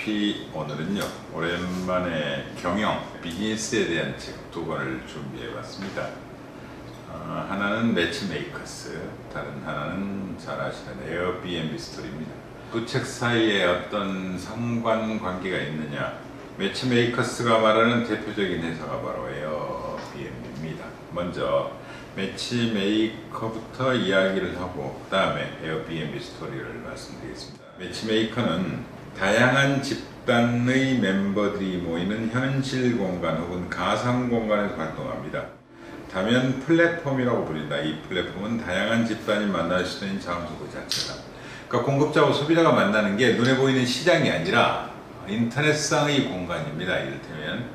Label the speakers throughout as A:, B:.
A: GP 오늘은요 오랜만에 경영, 비즈니스에 대한 책 두 권을 준비해 봤습니다. 하나는 매치메이커스, 다른 하나는 잘 아시는 에어비앤비 스토리입니다. 두 책 사이에 어떤 상관관계가 있느냐, 매치메이커스가 말하는 대표적인 회사가 바로 에어비앤비입니다. 먼저 매치메이커부터 이야기를 하고 그 다음에 에어비앤비 스토리를 말씀드리겠습니다. 매치메이커는 다양한 집단의 멤버들이 모이는 현실 공간 혹은 가상 공간에서 활동합니다. 다면 플랫폼이라고 불린다. 이 플랫폼은 다양한 집단이 만날 수 있는 장소 그 자체다. 그러니까 공급자와 소비자가 만나는 게 눈에 보이는 시장이 아니라 인터넷상의 공간입니다. 이를테면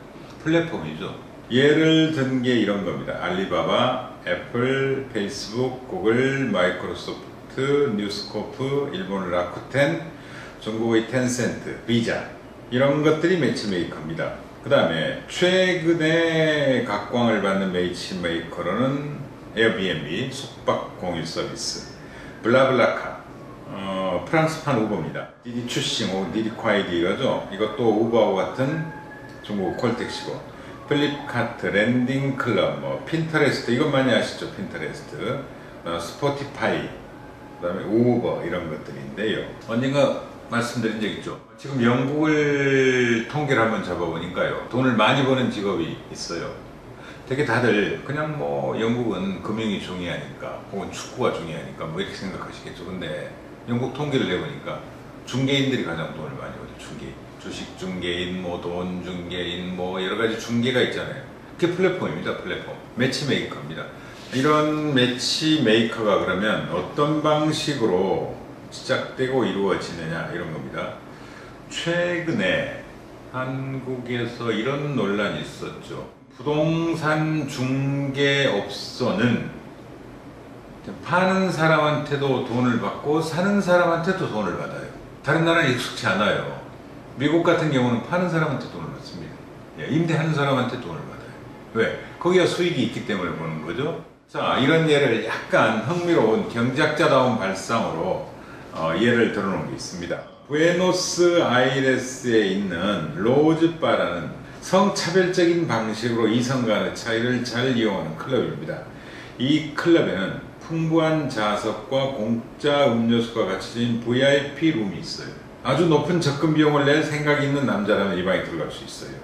A: 플랫폼이죠. 예를 든 게 이런 겁니다. 알리바바, 애플, 페이스북, 구글, 마이크로소프트, 뉴스코프, 일본 라쿠텐, 중국의 텐센트, 비자, 이런 것들이 매치메이커입니다. 그 다음에 최근에 각광을 받는 매치메이커로는 에어비앤비, 숙박 공유 서비스, 블라블라카, 프랑스판 우버입니다. 디디 추싱 혹은 디디 콰이디 이거죠. 이것도 우버하고 같은 중국 콜택시고, 플립카트, 랜딩 클럽, 핀터레스트, 이것 많이 아시죠? 핀터레스트, 스포티파이, 그 다음에 우버, 이런 것들인데요. 언젠가 말씀드린 적 있죠. 지금 영국을 통계를 한번 잡아보니까요, 돈을 많이 버는 직업이 있어요. 되게 다들 그냥 영국은 금융이 중요하니까 혹은 축구가 중요하니까 이렇게 생각하시겠죠. 근데 영국 통계를 내보니까 중개인들이 가장 돈을 많이 버죠. 중개인, 주식 중개인, 돈 중개인, 여러가지 중개가 있잖아요. 그게 플랫폼입니다. 플랫폼, 매치메이커입니다. 이런 매치메이커가 그러면 어떤 방식으로 시작되고 이루어지느냐, 이런 겁니다. 최근에 한국에서 이런 논란이 있었죠. 부동산 중개업소는 파는 사람한테도 돈을 받고 사는 사람한테도 돈을 받아요. 다른 나라는 익숙치 않아요. 미국 같은 경우는 파는 사람한테 돈을 받습니다. 임대하는 사람한테 돈을 받아요. 왜? 거기가 수익이 있기 때문에 보는 거죠. 자, 이런 예를 약간 흥미로운 경제학자다운 발상으로 예를 들어놓은 게 있습니다. 부에노스 아이레스에 있는 로즈바라는 성차별적인 방식으로 이성 간의 차이를 잘 이용하는 클럽입니다. 이 클럽에는 풍부한 좌석과 공짜 음료수가 갖춰진 VIP 룸이 있어요. 아주 높은 접근 비용을 낼 생각이 있는 남자라면 이 방에 들어갈 수 있어요.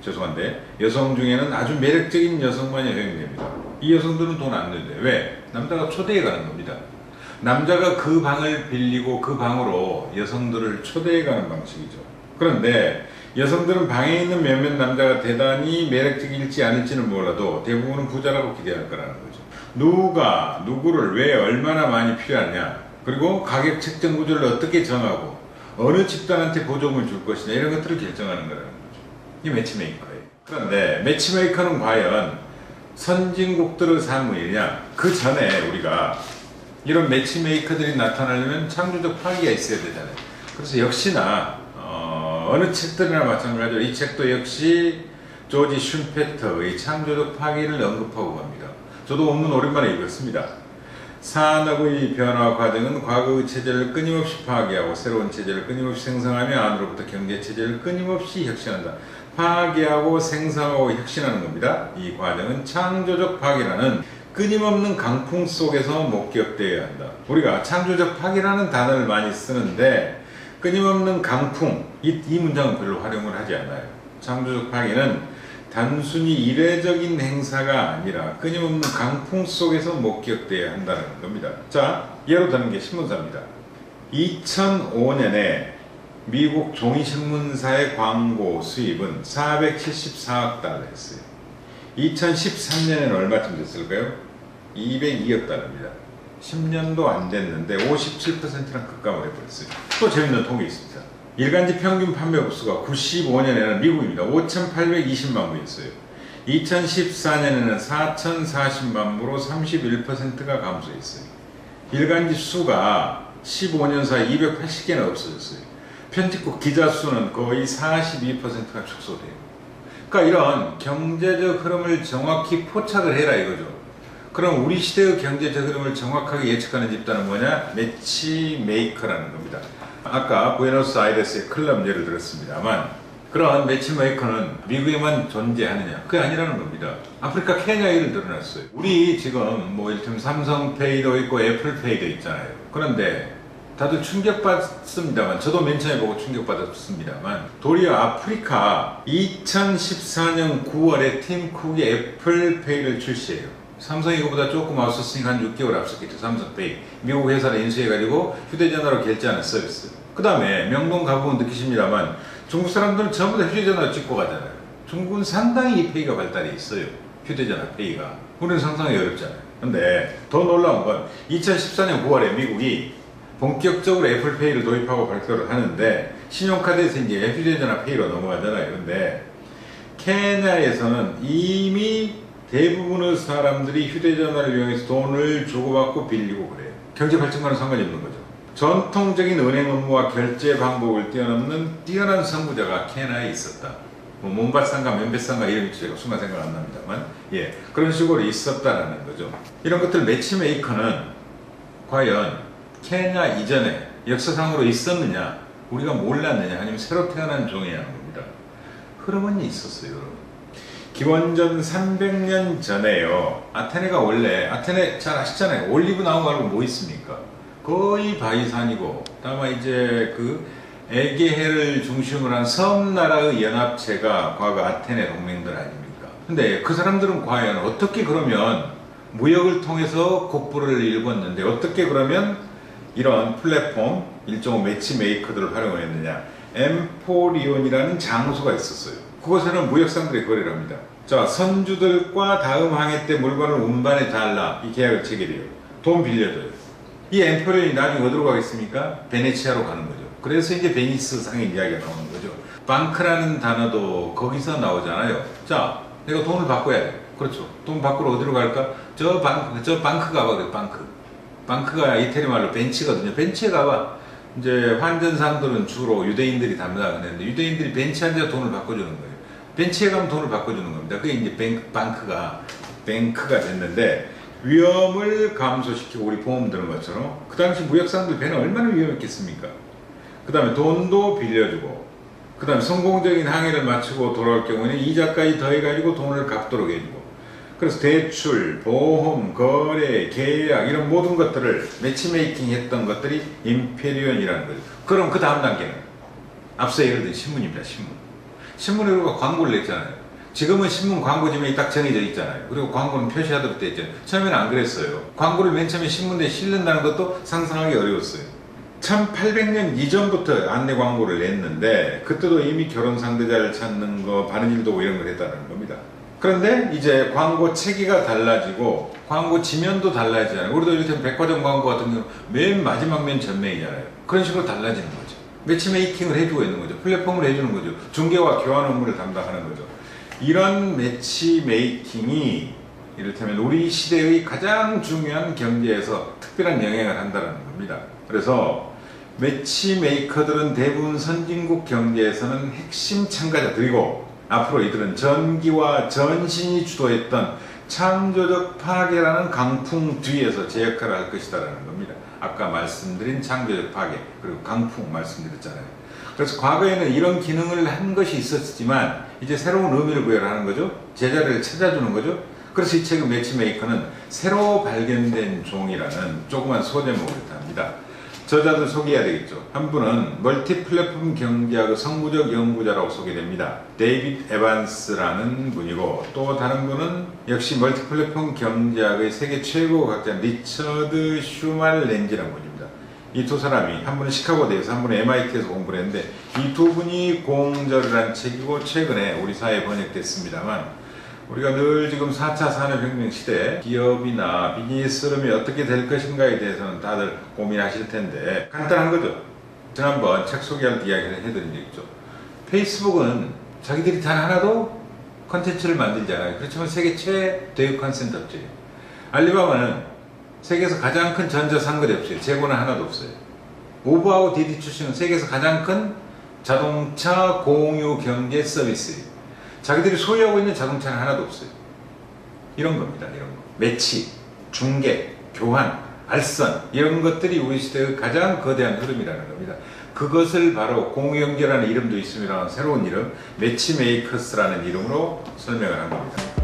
A: 죄송한데 여성 중에는 아주 매력적인 여성만이 허용됩니다. 이 여성들은 돈 안 내는데 왜? 남자가 초대해 가는 겁니다. 남자가 그 방을 빌리고 그 방으로 여성들을 초대해 가는 방식이죠. 그런데 여성들은 방에 있는 몇몇 남자가 대단히 매력적일지 않을지는 몰라도 대부분은 부자라고 기대할 거라는 거죠. 누가 누구를 왜 얼마나 많이 필요하냐, 그리고 가격 책정 구조를 어떻게 정하고 어느 집단한테 보조금을 줄 것이냐, 이런 것들을 결정하는 거라는 거죠. 이게 매치메이커예요. 그런데 매치메이커는 과연 선진국들의 사무이냐? 그 전에 우리가 이런 매치메이커들이 나타나려면 창조적 파기가 있어야 되잖아요. 그래서 역시나 어느 책들이나 마찬가지로 이 책도 역시 조지 슌페터의 창조적 파기를 언급하고 갑니다. 저도 원문 오랜만에 읽었습니다. 산업의 변화 과정은 과거의 체제를 끊임없이 파괴하고 새로운 체제를 끊임없이 생성하며 안으로부터 경제 체제를 끊임없이 혁신한다. 파괴하고 생성하고 혁신하는 겁니다. 이 과정은 창조적 파괴라는 끊임없는 강풍 속에서 목격되어야 한다. 우리가 창조적 파괴라는 단어를 많이 쓰는데 끊임없는 강풍, 이 문장은 별로 활용을 하지 않아요. 창조적 파괴는 단순히 이례적인 행사가 아니라 끊임없는 강풍 속에서 목격되어야 한다는 겁니다. 자, 예로 드는 게 신문사입니다. 2005년에 미국 종이신문사의 광고 수입은 474억 달러였어요. 2013년에는 얼마쯤 됐을까요? 202억 달러입니다. 10년도 안 됐는데 57%나 급감을 해버렸어요. 또 재밌는 통계 있습니다. 일간지 평균 판매 부수가 95년에는 미국입니다. 5,820만 부였어요. 2014년에는 4,040만 부로 31%가 감소했어요. 일간지 수가 15년 사이 280개나 없어졌어요. 편집국 기자 수는 거의 42%가 축소돼요. 그러니까 이런 경제적 흐름을 정확히 포착을 해라 이거죠. 그럼 우리 시대의 경제적 흐름을 정확하게 예측하는 집단은 뭐냐? 매치메이커라는 겁니다. 아까 부에노스아이레스의 클럽 예를 들었습니다만 그런 매치메이커는 미국에만 존재하느냐? 그게 아니라는 겁니다. 아프리카 케냐를 드러났어요. 우리 지금 뭐 이를테면 삼성페이도 있고 애플페이도 있잖아요. 그런데 다들 충격받습니다만, 저도 맨 처음에 보고 충격받았습니다만, 도리어 아프리카 2014년 9월에 팀 쿡이 애플페이를 출시해요. 삼성이 이거보다 조금 앞섰으니까 한 6개월 앞섰겠죠. 삼성페이. 미국 회사를 인수해가지고 휴대전화로 결제하는 서비스. 그 다음에 명동 가보면 느끼십니다만 중국 사람들은 전부 다 휴대전화를 찍고 가잖아요. 중국은 상당히 이 페이가 발달해 있어요. 휴대전화 페이가. 우리는 상상이 어렵잖아요. 근데 더 놀라운 건 2014년 9월에 미국이 본격적으로 애플페이를 도입하고 발표를 하는데 신용카드에서 이제 휴대전화 페이로 넘어가잖아요. 근데 케냐에서는 이미 대부분의 사람들이 휴대전화를 이용해서 돈을 주고받고 빌리고 그래요. 경제 발전과는 상관이 없는 거죠. 전통적인 은행 업무와 결제 방법을 뛰어넘는 뛰어난 선구자가 케냐에 있었다. 뭐 몬바산가 멤베산가 이름이 제가 순간 생각 안 납니다만, 예, 그런 식으로 있었다라는 거죠. 이런 것들 매치메이커는 과연 케냐 이전에 역사상으로 있었느냐, 우리가 몰랐느냐, 아니면 새로 태어난 종이냐는 겁니다. 흐름은 있었어요. 기원전 300년 전에요. 아테네가 원래, 아테네 잘 아시잖아요. 올리브 나무 말고 뭐 있습니까? 거의 바위산이고, 다만 이제 그 에게해를 중심으로 한 섬나라의 연합체가 과거 아테네 동맹들 아닙니까? 근데 그 사람들은 과연 어떻게 그러면 무역을 통해서 국부를 일궜는데 어떻게 그러면 이런 플랫폼, 일종의 매치메이커들을 활용했느냐? 엠포리온이라는 장소가 있었어요. 그곳에는 무역상들의 거래를 합니다. 자, 선주들과 다음 항해 때 물건을 운반해 달라, 이 계약을 체결해요. 돈 빌려줘요. 이 엠포리온이 나중에 어디로 가겠습니까? 베네치아로 가는 거죠. 그래서 이제 베니스 상의 이야기가 나오는 거죠. 방크라는 단어도 거기서 나오잖아요. 자, 내가 돈을 바꿔야 돼. 그렇죠. 돈 바꾸러 어디로 갈까? 저 방크 가봐, 그래, 방크. 방크가 이태리 말로 벤치거든요. 벤치에 가봐. 이제 환전상들은 주로 유대인들이 담당하는데 유대인들이 벤치 앉아 돈을 바꿔주는 거예요. 벤치에 가면 돈을 바꿔주는 겁니다. 그게 이제 뱅크가 됐는데, 위험을 감소시키고 우리 보험 드는 것처럼 그 당시 무역상들 배는 얼마나 위험했겠습니까? 그 다음에 돈도 빌려주고, 그 다음에 성공적인 항해를 마치고 돌아올 경우에는 이자까지 더해가지고 돈을 갚도록 해주고, 그래서 대출, 보험, 거래, 계약 이런 모든 것들을 매치메이킹 했던 것들이 임페리온이라는 거죠. 그럼 그 다음 단계는 앞서 예를 든 신문입니다. 신문에 우리가 광고를 냈잖아요. 지금은 신문 광고 지명이 딱 정해져 있잖아요. 그리고 광고는 표시하도록 되어 있잖아요. 처음에는 안 그랬어요. 광고를 맨 처음에 신문에 실는다는 것도 상상하기 어려웠어요. 1800년 이전부터 안내 광고를 냈는데 그때도 이미 결혼 상대자를 찾는 거, 바느질도 이런 걸 했다는 겁니다. 그런데 이제 광고 체계가 달라지고 광고 지면도 달라지잖아요. 우리도 이를테면 백화점 광고 같은 경우 맨 마지막 면 전면이잖아요. 그런 식으로 달라지는 거죠. 매치메이킹을 해주고 있는 거죠. 플랫폼을 해주는 거죠. 중개와 교환 업무를 담당하는 거죠. 이런 매치메이킹이 이를테면 우리 시대의 가장 중요한 경제에서 특별한 영향을 한다는 겁니다. 그래서 매치메이커들은 대부분 선진국 경제에서는 핵심 참가자들이고, 앞으로 이들은 전기와 전신이 주도했던 창조적 파괴라는 강풍 뒤에서 제 역할을 할 것이다라는 겁니다. 아까 말씀드린 창조적 파괴, 그리고 강풍 말씀드렸잖아요. 그래서 과거에는 이런 기능을 한 것이 있었지만 이제 새로운 의미를 부여하는 거죠. 제자리를 찾아주는 거죠. 그래서 이 책의 매치메이커는 새로 발견된 종이라는 조그만 소제목을 합니다. 저자들 소개해야 되겠죠. 한 분은 멀티 플랫폼 경제학의 선구적 연구자라고 소개됩니다. 데이빗 에반스라는 분이고, 또 다른 분은 역시 멀티 플랫폼 경제학의 세계 최고 과학자 리처드 슈말렌지라는 분입니다. 이 두 사람이, 한 분은 시카고대에서 한 분은 MIT에서 공부를 했는데 이 두 분이 공저를 한 책이고 최근에 우리 사회에 번역됐습니다만, 우리가 늘 지금 4차 산업혁명 시대 기업이나 비즈니스 흐름이 어떻게 될 것인가에 대해서는 다들 고민하실 텐데 간단한 거죠. 지난번 책 소개할 때 이야기를 해드린 적 있죠. 페이스북은 자기들이 단 하나도 컨텐츠를 만들지 않아요. 그렇지만 세계 최대의 컨센터지예요. 알리바바는 세계에서 가장 큰 전자상거래 업체예요. 재고는 하나도 없어요. 우버하고 디디 출신은 세계에서 가장 큰 자동차 공유 경제 서비스예요. 자기들이 소유하고 있는 자동차는 하나도 없어요. 이런 겁니다. 이런 거. 매치, 중개, 교환, 알선 이런 것들이 우리 시대의 가장 거대한 흐름이라는 겁니다. 그것을 바로 공영제라는 이름도 있습니다만 새로운 이름 매치메이커스라는 이름으로 설명을 한 겁니다.